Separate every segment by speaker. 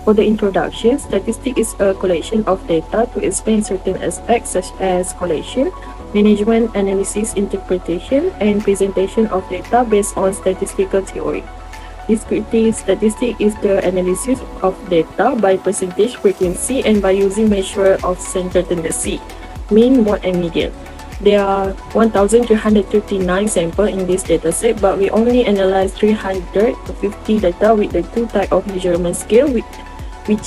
Speaker 1: For the introduction, statistics is a collection of data to explain certain aspects such as collection, management, analysis, interpretation, and presentation of data based on statistical theory. Descriptive statistics is the analysis of data by percentage, frequency, and by using measure of central tendency, mean, mode, and median. There are 1,339 samples in this dataset, but we only analyze 350 data with the two types of measurement scale, which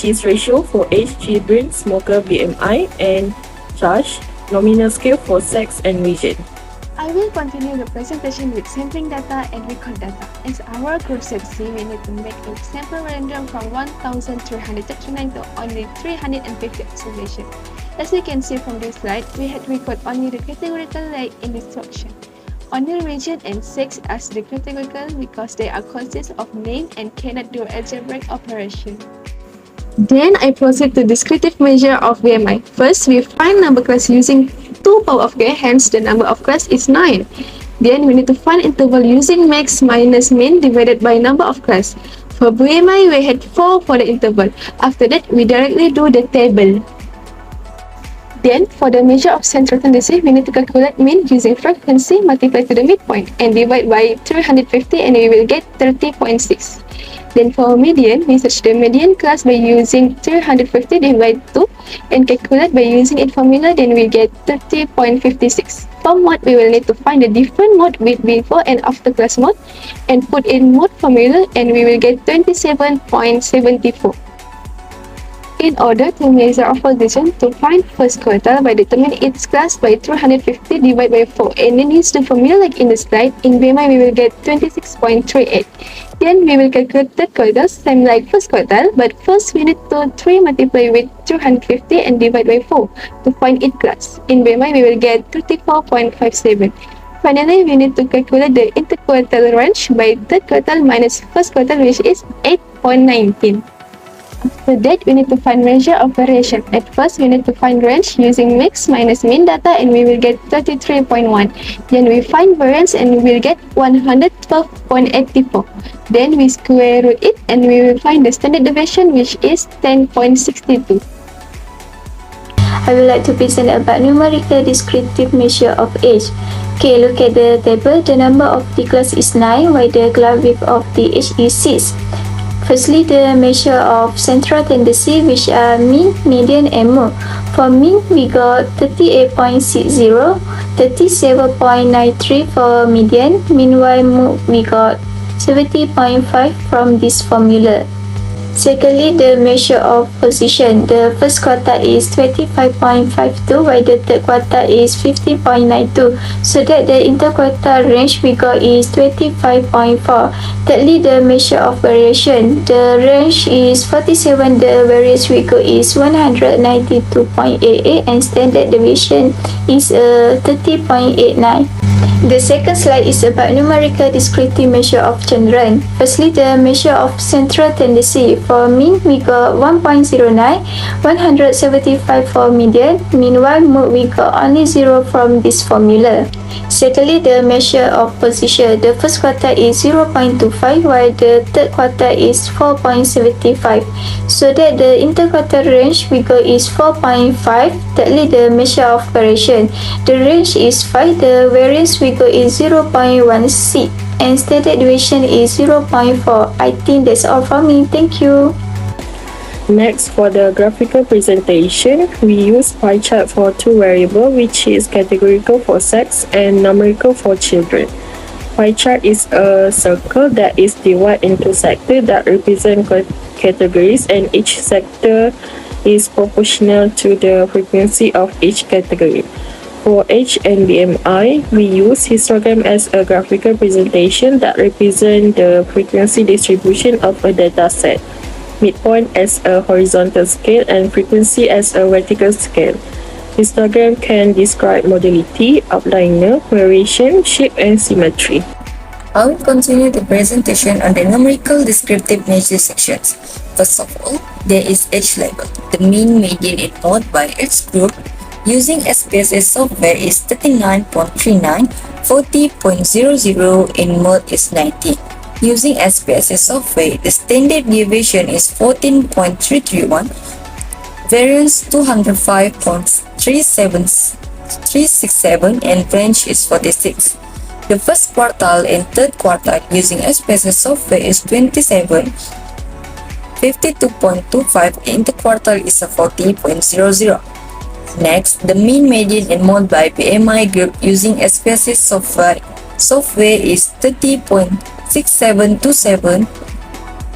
Speaker 1: is ratio for age, children, smoker, BMI, and charge, nominal scale for sex and region.
Speaker 2: I will continue the presentation with sampling data and record data. As our group said, we need to make a sample random from 1,339 to only 350 observations. As you can see from this slide, we had record only the categorical like in this section. Only region and sex as the categorical because they are consist of name and cannot do algebraic operation. Then I proceed to descriptive measure of BMI. First, we find number class using 2 power of k, hence the number of class is 9. Then we need to find interval using max minus mean divided by number of class. For BMI, we had 4 for the interval. After that, we directly do the table. Then, for the measure of central tendency, we need to calculate mean using frequency multiplied to the midpoint and divide by 350 and we will get 30.6. Then for median, we search the median class by using 350 divided by 2 and calculate by using its formula, then we get 30.56. For mode, we will need to find the different mode with before and after class mode and put in mode formula and we will get 27.74. In order to measure our position, to find first quartile by determining its class by 350 divided by 4 and then use the formula like in the slide. In BMI, we will get 26.38. Then we will calculate third quartile, same like first quartile, but first we need to 3 multiply with 250 and divide by 4 to find its class. In BMI, we will get 34.57. Finally, we need to calculate the interquartile range by third quartile minus first quartile, which is 8.19. After that, we need to find measure of variation. At first, we need to find range using mix minus mean data and we will get 33.1. Then we find variance and we will get 112.84. Then we square root it and we will find the standard deviation, which is 10.62.
Speaker 3: I would like to present about numerical descriptive measure of age. Okay, look at the table. The number of the class is 9 while the class width of the age is 6. Firstly, the measure of central tendency, which are mean, median, and mode. For mean, we got 38.60, 37.93 for median. Meanwhile, mode, we got 70.5 from this formula. Secondly, the measure of position. The first quartile is 25.52 while the third quartile is 50.92. So that the interquartile range we got is 25.4. Thirdly, the measure of variation. The range is 47, the variance we got is 192.88 and standard deviation is 30.89. The second slide is about numerical descriptive measure of children. Firstly, the measure of central tendency. For mean, we got 1.09, 175 for median. Meanwhile, mode, we got only 0 from this formula. Secondly, the measure of position. The first quartile is 0.25 while the third quartile is 4.75. So that the interquartile range we got is 4.5. Thirdly, the measure of variation. The range is 5, the variance we got is 0.1c and standard deviation is 0.4. I think that's all from me. Thank you.
Speaker 1: Next, for the graphical presentation, we use pie chart for two variables, which is categorical for sex and numerical for children. Pie chart is a circle that is divided into sectors that represent categories, and each sector is proportional to the frequency of each category. For age and BMI, we use histogram as a graphical presentation that represents the frequency distribution of a data set. Midpoint as a horizontal scale and frequency as a vertical scale. Histogram can describe modality, outliner, variation, shape, and symmetry.
Speaker 4: I will continue the presentation on the numerical descriptive measure sections. First of all, there is age level. The mean, median, and mode by age group using SPSS software is 39.39, 40.00, and mode is 90. Using SPSS software, the standard deviation is 14.331, variance 205.367, and range is 46. The first quartile and third quartile using SPSS software is 27, 52.25, and the quartile is a 40.00. Next, the mean, median, and mode by BMI group using SPSS software is 30.6727,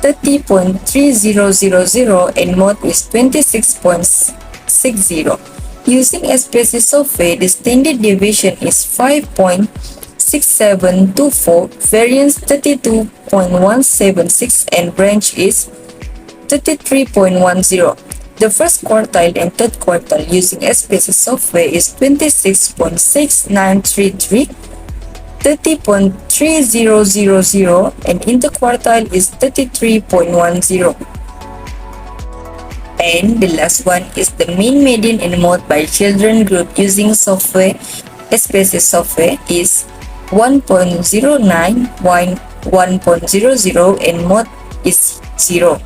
Speaker 4: 30.3000, and mode is 26.60. Using SPSS software, the standard deviation is 5.6724, variance 32.176, and range is 33.10. The first quartile and third quartile using SPSS software is 26.6933, 30.3000, and interquartile is 33.10. And the last one is the mean, median, and mode by children group using software. SPSS software is 1.09, 1.00, and mode is 0.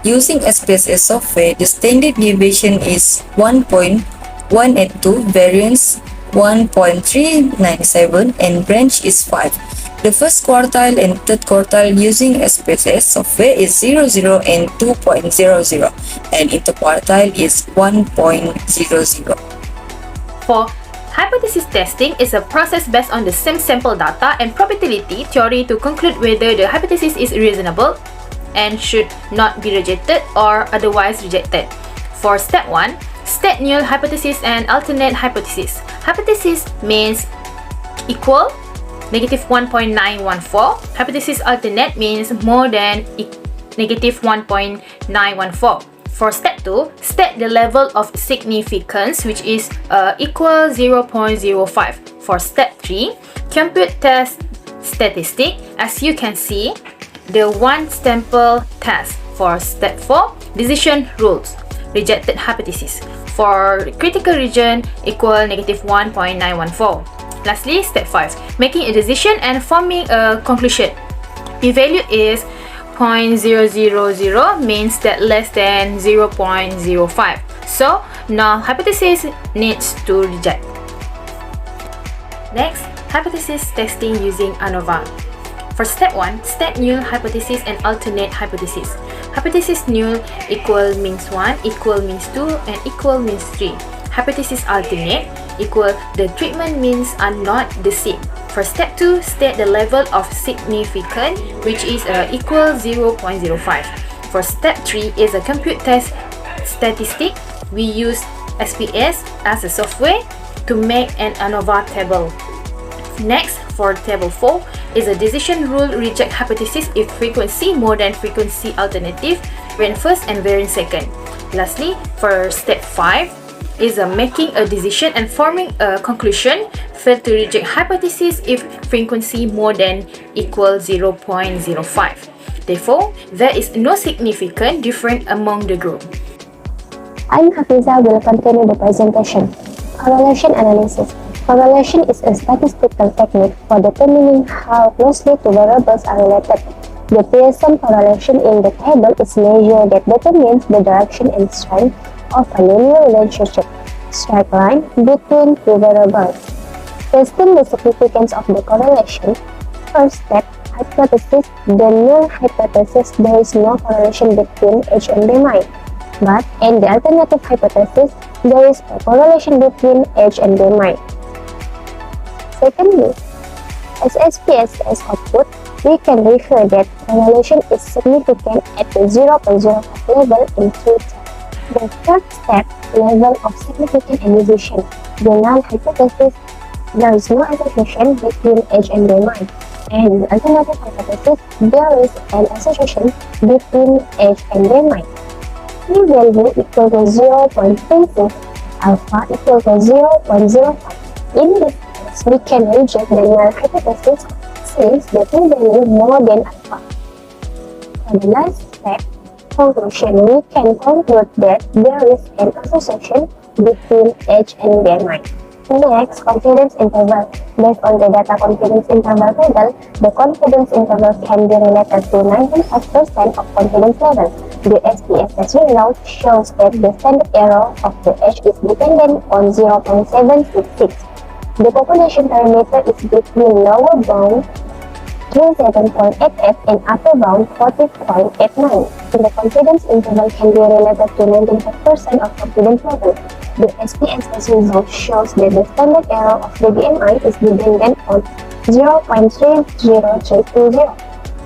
Speaker 4: Using SPSS software, the standard deviation is 1.182, variance 1.397, and range is 5. The first quartile and third quartile using SPSS software is 00 and 2.00, and interquartile is 1.00.
Speaker 5: For hypothesis testing is a process based on the same sample data and probability theory to conclude whether the hypothesis is reasonable and should not be rejected or otherwise rejected. For step 1, state null hypothesis and alternate hypothesis. Hypothesis means equal negative 1.914. Hypothesis alternate means more than negative 1.914. For step 2, state the level of significance, which is equal 0.05. For step 3, compute test statistic. As you can see, the one sample test. For step 4, decision rules, rejected hypothesis. For critical region, equal negative 1.914. Lastly, step 5, making a decision and forming a conclusion. P-value is 0.000, means that less than 0.05. So, null hypothesis needs to reject. Next, hypothesis testing using ANOVA. For step 1, state null hypothesis and alternate hypothesis. Hypothesis null equal means 1, equal means 2, and equal means 3. Hypothesis alternate equal the treatment means are not the same. For step 2, state the level of significance, which is equal 0.05. For step 3 is a compute test statistic. We use SPS as a software to make an ANOVA table. Next, for table 4 is a decision rule reject hypothesis if frequency more than frequency alternative, variance first and variance second. Lastly, for step 5 is making a decision and forming a conclusion, fail to reject hypothesis if frequency more than equal 0.05. Therefore, there is no significant difference among the group.
Speaker 6: I'm Hafiza will continue the presentation. Correlation analysis. Correlation is a statistical technique for determining how closely two variables are related. The Pearson correlation in the table is a measure that determines the direction and strength of a linear relationship, straight line, between two variables. Testing the significance of the correlation. First step, hypothesis. The null hypothesis, there is no correlation between H and BMI. But in the alternative hypothesis, there is a correlation between H and BMI. Secondly, as SPSS output, we can refer that correlation is significant at the 0.05 level in future. The third step, level of significant and decision. The null hypothesis, there is no association between H and BMI. And the alternative hypothesis, there is an association between H and BMI. P-value equal to 0.36, alpha equal to 0.05. In this case, we can reject the null hypothesis since the p-value more than alpha. For the last step, conclusion, we can conclude that there is an association between H and BMI. Next, confidence interval. Based on the data confidence interval table, the confidence interval can be related to 95% of confidence level. The SPSS result shows that the standard error of the H is dependent on 0.766. The population parameter is between lower bound 37.88 and upper bound 40.89. The confidence interval can be related to 95% of confidence level. The SPSS result shows that the standard error of the BMI is dependent on 0.30320.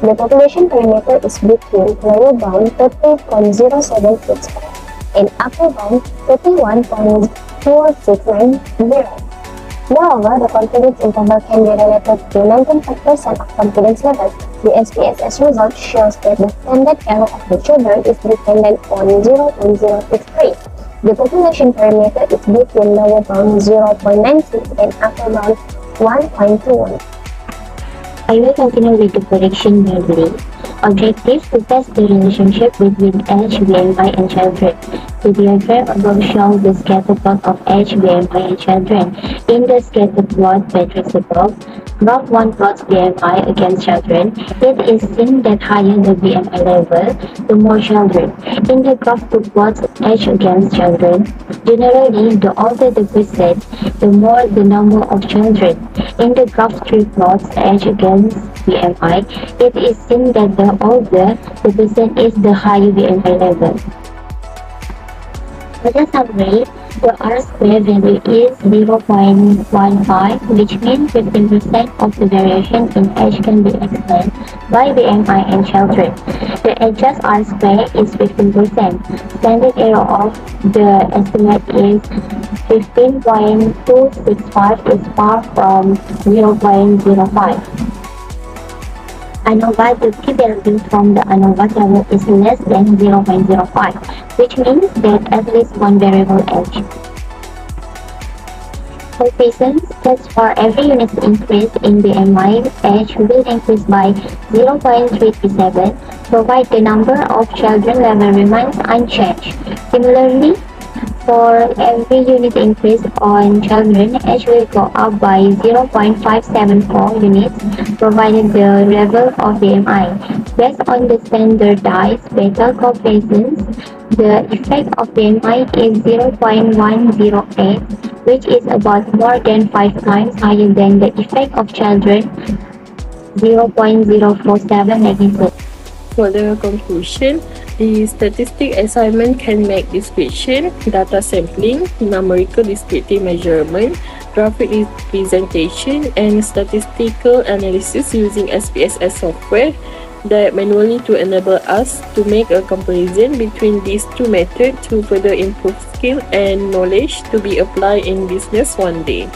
Speaker 6: The population parameter is between lower bound 30.0765 and upper bound 31.4690. Moreover, the confidence interval can be related to 95% of confidence level. The SPSS result shows that the standard error of the children is dependent on 0.063. The population parameter is between lower bound 0.96 and upper bound 1.21.
Speaker 7: I will continue with the prediction modeling. Objective to test the relationship between age, BMI, and children. The diagram above shows the scatter plot of age, BMI, and children. In the scatter plot matrix above, graph 1 plots BMI against children. It is seen that higher the BMI level, the more children. In the graph 2 plots age against children. Generally, the older the percent, the more the number of children. In the graph 3 plots age against BMI, it is seen that the older the percent is, the higher BMI level. For the summary, the R-square value is 0.15, which means 15% of the variation in age can be explained by BMI and children. The adjusted R-square is 15%. Standard error of the estimate is 15.265, is far from 0.05. ANOVA, the p-value from the ANOVA table is less than 0.05, which means that at least one variable age. Coefficients, test for every unit increase in BMI, age will increase by 0.337, provided the number of children level remains unchanged. Similarly, for every unit increase on children, age will go up by 0.574 units, provided the level of BMI. Based on the standardized beta coefficients, the effect of BMI is 0.108, which is about more than 5 times higher than the effect of children, 0.047 magnitude.
Speaker 1: For the conclusion, the statistic assignment can make description, data sampling, numerical descriptive measurement, graphic representation, and statistical analysis using SPSS software that manually to enable us to make a comparison between these two methods to further improve skill and knowledge to be applied in business one day.